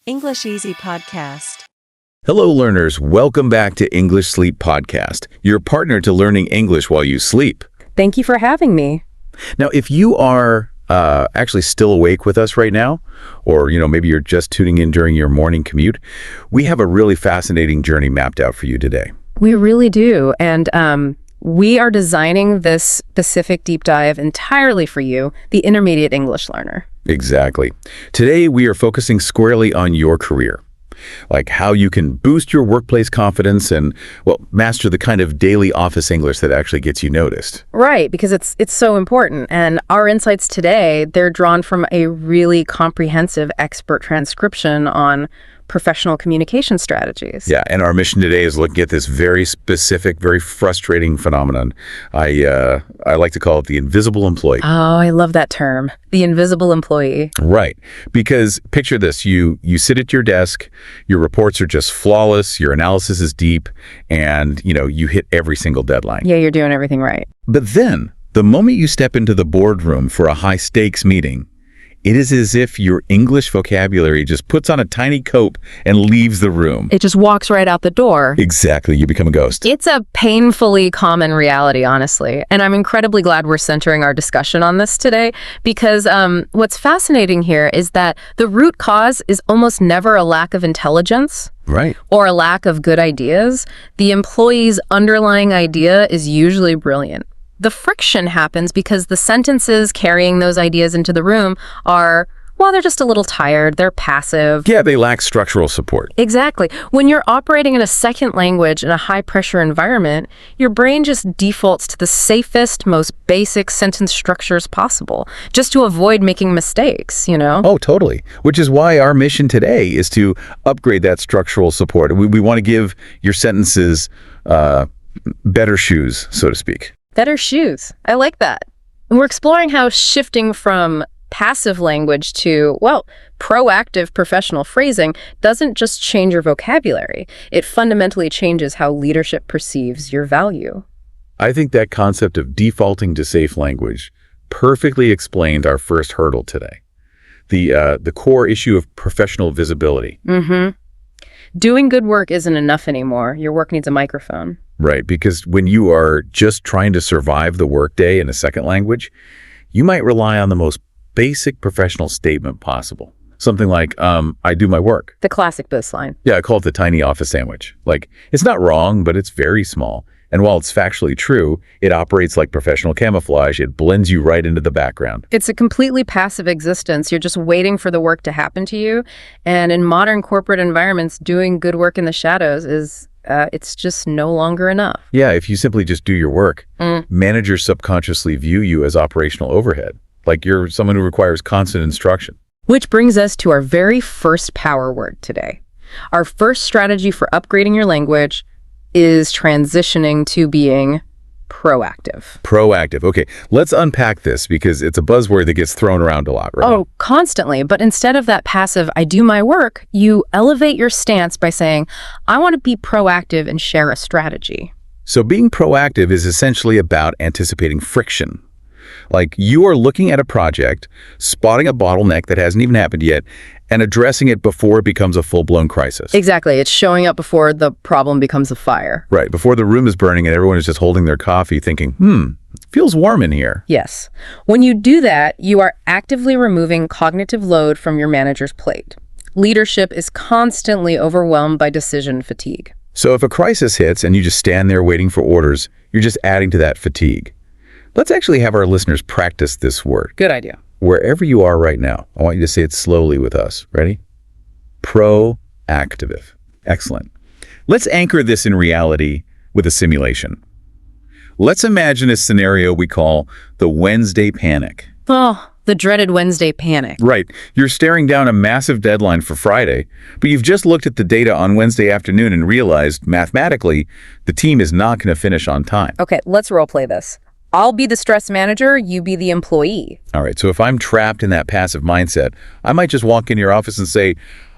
English Easy Podcast. Hello, learners. Welcome back to English Sleep Podcast, your partner to learning English while you sleep. Thank you for having me. Now, if you are actually still awake with us right now, or maybe you're just tuning in during your morning commute, we have a really fascinating journey mapped out for you today. We really do. And we are designing this specific deep dive entirely for you, the intermediate English learner. Exactly. Today, we are focusing squarely on your career, like how you can boost your workplace confidence and, master the kind of daily office English that actually gets you noticed. Right, because it's so important. And our insights today, they're drawn from a really comprehensive expert transcription on professional communication strategies. Yeah, and our mission today is looking at this very specific, very frustrating phenomenon. I like to call it the invisible employee. Oh, I love that term, the invisible employee. Right, because picture this, you sit at your desk, your reports are just flawless, your analysis is deep, and you hit every single deadline. Yeah, you're doing everything right. But then, the moment you step into the boardroom for a high-stakes meeting, it is as if your English vocabulary just puts on a tiny coat and leaves the room. It just walks right out the door. Exactly. You become a ghost. It's a painfully common reality, honestly. And I'm incredibly glad we're centering our discussion on this today because what's fascinating here is that the root cause is almost never a lack of intelligence. Right. Or a lack of good ideas. The employee's underlying idea is usually brilliant. The friction happens because the sentences carrying those ideas into the room are, they're just a little tired, they're passive. Yeah, they lack structural support. Exactly. When you're operating in a second language in a high-pressure environment, your brain just defaults to the safest, most basic sentence structures possible, just to avoid making mistakes, Oh, totally. Which is why our mission today is to upgrade that structural support. We want to give your sentences better shoes, so to speak. Better shoes. I like that. And we're exploring how shifting from passive language to, proactive professional phrasing doesn't just change your vocabulary. It fundamentally changes how leadership perceives your value. I think that concept of defaulting to safe language perfectly explained our first hurdle today. The core issue of professional visibility. Mm-hmm. Doing good work isn't enough anymore. Your work needs a microphone. Right, because when you are just trying to survive the workday in a second language, you might rely on the most basic professional statement possible. Something like, I do my work. The classic biz line. Yeah, I call it the tiny office sandwich. Like, it's not wrong, but it's very small. And while it's factually true, it operates like professional camouflage. It blends you right into the background. It's a completely passive existence. You're just waiting for the work to happen to you. And in modern corporate environments, doing good work in the shadows is... it's just no longer enough. Yeah, if you simply just do your work, managers subconsciously view you as operational overhead, like you're someone who requires constant instruction. Which brings us to our very first power word today. Our first strategy for upgrading your language is transitioning to being proactive. Proactive. Okay, let's unpack this because it's a buzzword that gets thrown around a lot, right? Oh, constantly. But instead of that passive, I do my work, you elevate your stance by saying, I want to be proactive and share a strategy. So being proactive is essentially about anticipating friction. Like you are looking at a project, spotting a bottleneck that hasn't even happened yet, and addressing it before it becomes a full-blown crisis. Exactly. It's showing up before the problem becomes a fire. Right. Before the room is burning and everyone is just holding their coffee thinking, feels warm in here. Yes. When you do that, you are actively removing cognitive load from your manager's plate. Leadership is constantly overwhelmed by decision fatigue. So if a crisis hits and you just stand there waiting for orders, you're just adding to that fatigue. Let's actually have our listeners practice this word. Good idea. Wherever you are right now, I want you to say it slowly with us. Ready? Proactive. Excellent. Let's anchor this in reality with a simulation. Let's imagine a scenario we call the Wednesday panic. Oh, the dreaded Wednesday panic. Right. You're staring down a massive deadline for Friday, but you've just looked at the data on Wednesday afternoon and realized, mathematically, the team is not going to finish on time. Okay, let's role play this. I'll be the stress manager, you be the employee. All right, so if I'm trapped in that passive mindset, I might just walk into your office and say,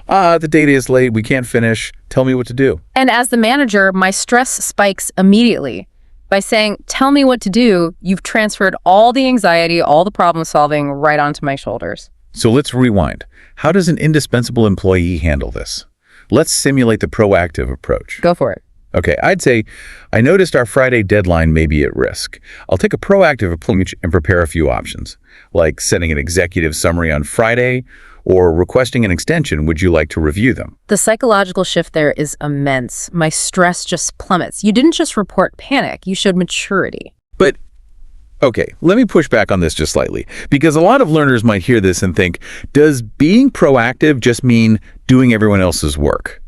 the data is late, we can't finish, tell me what to do. And as the manager, my stress spikes immediately. By saying, tell me what to do, you've transferred all the anxiety, all the problem solving right onto my shoulders. So let's rewind. How does an indispensable employee handle this? Let's simulate the proactive approach. Go for it. Okay, I'd say, I noticed our Friday deadline may be at risk. I'll take a proactive approach and prepare a few options, like sending an executive summary on Friday or requesting an extension. Would you like to review them? The psychological shift there is immense. My stress just plummets. You didn't just report panic, you showed maturity. But, okay, let me push back on this just slightly, because a lot of learners might hear this and think, does being proactive just mean doing everyone else's work?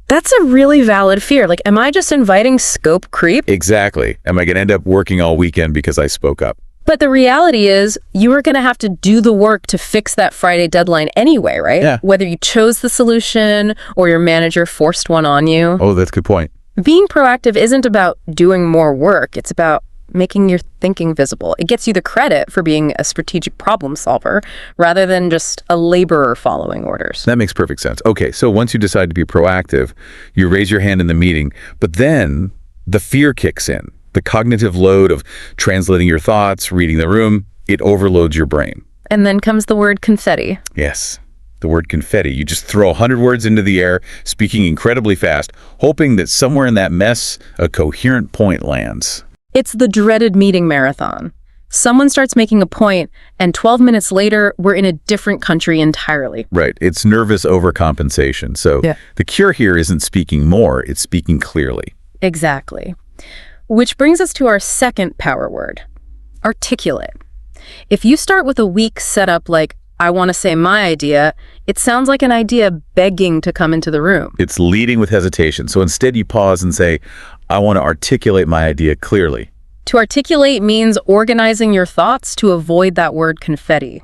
That's a really valid fear. Like, am I just inviting scope creep? Exactly. Am I going to end up working all weekend because I spoke up? But the reality is, you are going to have to do the work to fix that Friday deadline anyway, right? Yeah. Whether you chose the solution or your manager forced one on you. Oh, that's a good point. Being proactive isn't about doing more work. It's about making your thinking visible. It gets you the credit for being a strategic problem solver rather than just a laborer following orders. That makes perfect sense. Okay, so once you decide to be proactive, you raise your hand in the meeting, but then the fear kicks in. The cognitive load of translating your thoughts, reading the room, it overloads your brain. And then comes the word confetti. Yes, the word confetti. You just throw 100 words into the air, speaking incredibly fast, hoping that somewhere in that mess, a coherent point lands. It's the dreaded meeting marathon. Someone starts making a point, and 12 minutes later, we're in a different country entirely. Right. It's nervous overcompensation. So the cure here isn't speaking more, it's speaking clearly. Exactly. Which brings us to our second power word, articulate. If you start with a weak setup like, I want to say my idea, it sounds like an idea begging to come into the room. It's leading with hesitation. So instead you pause and say, I want to articulate my idea clearly. To articulate means organizing your thoughts to avoid that word confetti.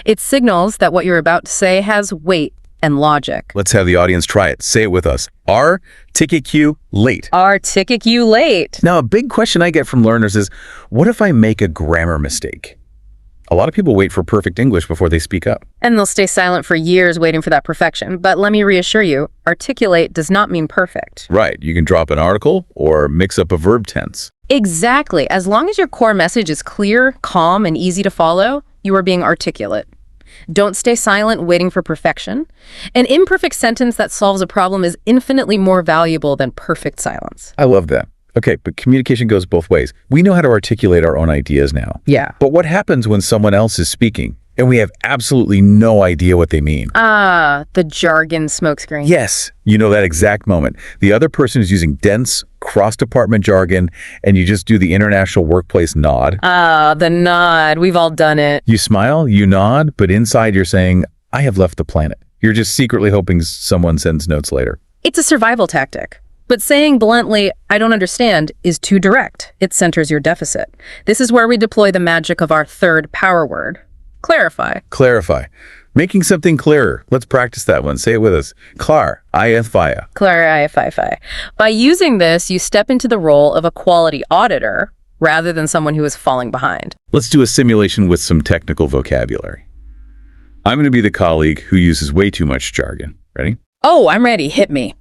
It signals that what you're about to say has weight and logic. Let's have the audience try it. Say it with us. Articulate. Articulate. Now, a big question I get from learners is, what if I make a grammar mistake? A lot of people wait for perfect English before they speak up. And they'll stay silent for years waiting for that perfection. But let me reassure you, articulate does not mean perfect. Right. You can drop an article or mix up a verb tense. Exactly. As long as your core message is clear, calm, and easy to follow, you are being articulate. Don't stay silent waiting for perfection. An imperfect sentence that solves a problem is infinitely more valuable than perfect silence. I love that. Okay, but communication goes both ways. We know how to articulate our own ideas now. Yeah. But what happens when someone else is speaking and we have absolutely no idea what they mean? The jargon smokescreen. Yes, you know that exact moment. The other person is using dense, cross-department jargon, and you just do the international workplace nod. The nod. We've all done it. You smile, you nod, but inside you're saying, I have left the planet. You're just secretly hoping someone sends notes later. It's a survival tactic. But saying bluntly, I don't understand, is too direct. It centers your deficit. This is where we deploy the magic of our third power word. Clarify. Clarify. Making something clearer. Let's practice that one. Say it with us. Clarify. Clarify. By using this, you step into the role of a quality auditor rather than someone who is falling behind. Let's do a simulation with some technical vocabulary. I'm going to be the colleague who uses way too much jargon. Ready? Oh, I'm ready. Hit me.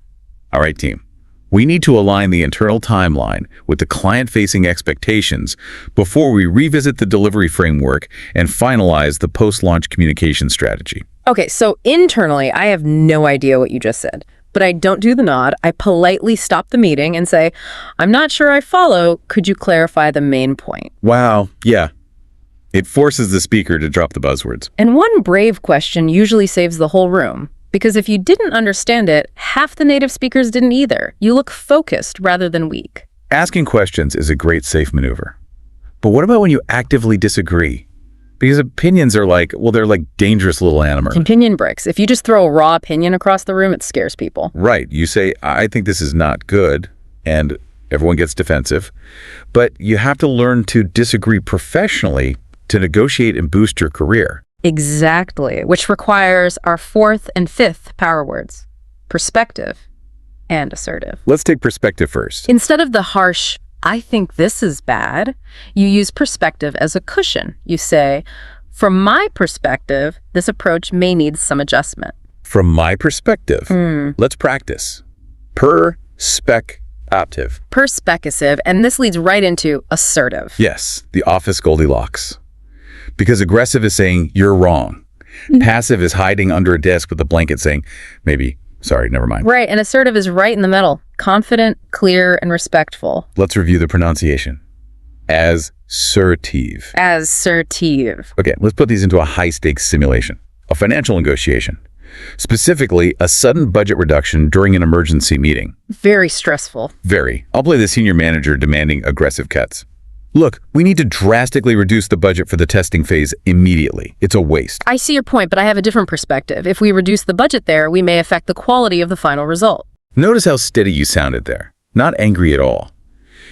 All right, team. We need to align the internal timeline with the client-facing expectations before we revisit the delivery framework and finalize the post-launch communication strategy. Okay, so internally, I have no idea what you just said, but I don't do the nod. I politely stop the meeting and say, I'm not sure I follow. Could you clarify the main point? Wow, yeah. It forces the speaker to drop the buzzwords. And one brave question usually saves the whole room. Because if you didn't understand it, half the native speakers didn't either. You look focused rather than weak. Asking questions is a great safe maneuver. But what about when you actively disagree? Because opinions are they're like dangerous little animals. Opinion bricks. If you just throw a raw opinion across the room, it scares people. Right. You say, I think this is not good, and everyone gets defensive. But you have to learn to disagree professionally to negotiate and boost your career. Exactly, which requires our fourth and fifth power words, perspective and assertive. Let's take perspective first. Instead of the harsh, I think this is bad, you use perspective as a cushion. You say, from my perspective, this approach may need some adjustment. From my perspective, let's practice. Perspective. Perspective, and this leads right into assertive. Yes, the office Goldilocks. Because aggressive is saying, you're wrong. Passive is hiding under a desk with a blanket saying, maybe, sorry, never mind. Right, and assertive is right in the middle. Confident, clear, and respectful. Let's review the pronunciation. Assertive. Assertive. Okay, let's put these into a high-stakes simulation. A financial negotiation. Specifically, a sudden budget reduction during an emergency meeting. Very stressful. Very. I'll play the senior manager demanding aggressive cuts. Look, we need to drastically reduce the budget for the testing phase immediately. It's a waste. I see your point, but I have a different perspective. If we reduce the budget there, we may affect the quality of the final result. Notice how steady you sounded there. Not angry at all.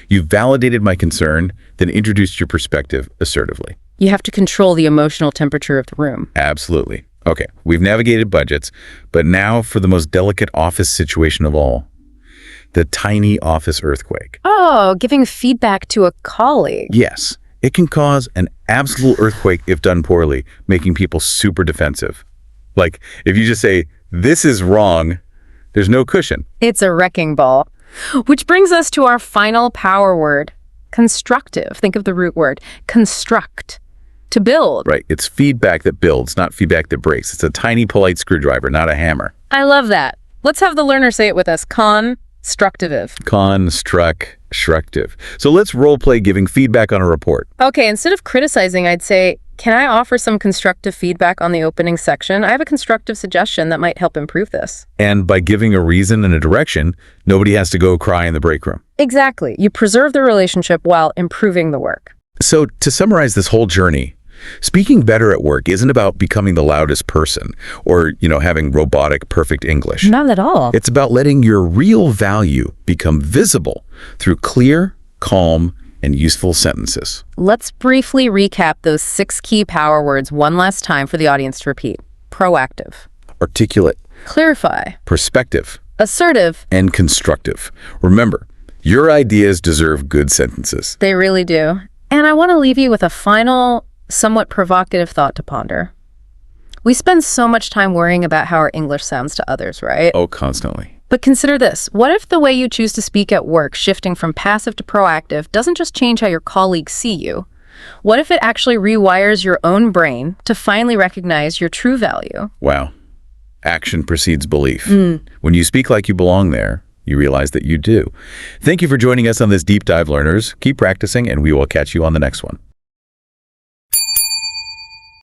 You validated my concern, then introduced your perspective assertively. You have to control the emotional temperature of the room. Absolutely. Okay, we've navigated budgets, but now for the most delicate office situation of all. The tiny office earthquake. Oh, giving feedback to a colleague. Yes, it can cause an absolute earthquake if done poorly, making people super defensive. Like, if you just say, this is wrong, there's no cushion. It's a wrecking ball. Which brings us to our final power word, constructive. Think of the root word, construct. To build. Right, it's feedback that builds, not feedback that breaks. It's a tiny, polite screwdriver, not a hammer. I love that. Let's have the learner say it with us. Constructive. Constructive. So let's role play giving feedback on a report. Okay, instead of criticizing, I'd say, can I offer some constructive feedback on the opening section? I have a constructive suggestion that might help improve this. And by giving a reason and a direction, nobody has to go cry in the break room. Exactly. You preserve the relationship while improving the work. So to summarize this whole journey, speaking better at work isn't about becoming the loudest person or, having robotic, perfect English. Not at all. It's about letting your real value become visible through clear, calm, and useful sentences. Let's briefly recap those 6 key power words one last time for the audience to repeat. Proactive. Articulate. Clarify. Perspective. Assertive. And constructive. Remember, your ideas deserve good sentences. They really do. And I want to leave you with a final, somewhat provocative thought to ponder. We spend so much time worrying about how our English sounds to others, right? Oh, constantly. But consider this. What if the way you choose to speak at work, shifting from passive to proactive, doesn't just change how your colleagues see you? What if it actually rewires your own brain to finally recognize your true value? Wow. Action precedes belief. When you speak like you belong there, you realize that you do. Thank you for joining us on this deep dive, learners. Keep practicing, and we will catch you on the next one.